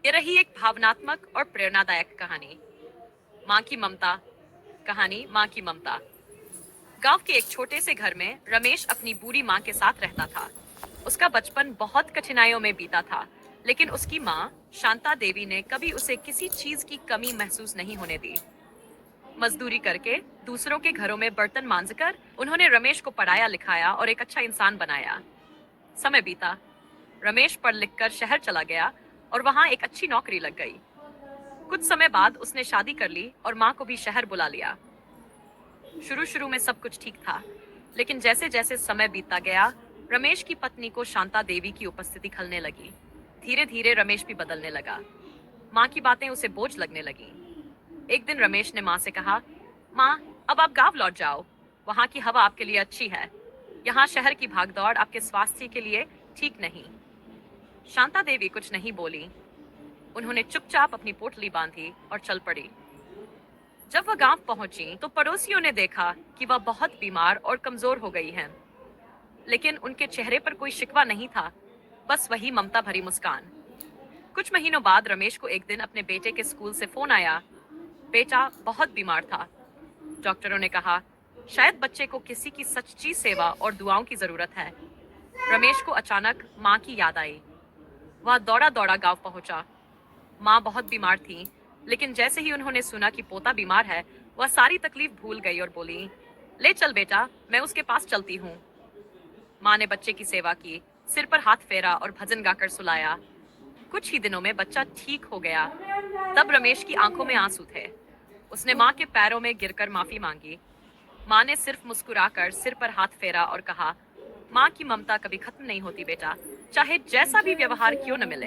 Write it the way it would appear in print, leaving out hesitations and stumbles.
ये रही एक भावनात्मक और प्रेरणादायक कहानी, माँ की ममता। कहानी माँ की ममता। गांव के एक छोटे से घर में रमेश अपनी बूढ़ी माँ के साथ रहता था। उसका बचपन बहुत कठिनाइयों में बीता था, लेकिन उसकी माँ शांता देवी ने कभी उसे किसी चीज की कमी महसूस नहीं होने दी। मजदूरी करके, दूसरों के घरों में बर्तन मांजकर उन्होंने रमेश को पढ़ाया लिखाया और एक अच्छा इंसान बनाया। समय बीता, रमेश पढ़ लिख कर शहर चला गया और वहां एक अच्छी नौकरी लग गई। कुछ समय बाद उसने शादी कर ली और माँ को भी शहर बुला लिया। शुरू शुरू में सब कुछ ठीक था, लेकिन जैसे जैसे समय बीतता गया, रमेश की पत्नी को शांता देवी की उपस्थिति खलने लगी। धीरे धीरे रमेश भी बदलने लगा। माँ की बातें उसे बोझ लगने लगी। एक दिन रमेश ने माँ से कहा, माँ, अब आप गांव लौट जाओ। वहां की हवा आपके लिए अच्छी है। यहाँ शहर की भागदौड़ आपके स्वास्थ्य के लिए ठीक नहीं। शांता देवी कुछ नहीं बोली। उन्होंने चुपचाप अपनी पोटली बांधी और चल पड़ी। जब वह गांव पहुंची तो पड़ोसियों ने देखा कि वह बहुत बीमार और कमजोर हो गई है, लेकिन उनके चेहरे पर कोई शिकवा नहीं था, बस वही ममता भरी मुस्कान। कुछ महीनों बाद रमेश को एक दिन अपने बेटे के स्कूल से फोन आया। बेटा बहुत बीमार था। डॉक्टरों ने कहा, शायद बच्चे को किसी की सच्ची सेवा और दुआओं की जरूरत है। रमेश को अचानक माँ की याद आई। वह दौड़ा दौड़ा गांव पहुंचा। माँ बहुत बीमार थी, लेकिन जैसे ही उन्होंने सुना कि पोता बीमार है, वह सारी तकलीफ भूल गई और बोली, ले चल बेटा, मैं उसके पास चलती हूँ। माँ ने बच्चे की सेवा की, सिर पर हाथ फेरा और भजन गाकर सुलाया। कुछ ही दिनों में बच्चा ठीक हो गया। तब रमेश की आंखों में आंसू थे। उसने माँ के पैरों में गिरकर माफी मांगी। माँ ने सिर्फ मुस्कुराकर सिर पर हाथ फेरा और कहा, माँ की ममता कभी खत्म नहीं होती बेटा, चाहे जैसा भी व्यवहार क्यों न मिले।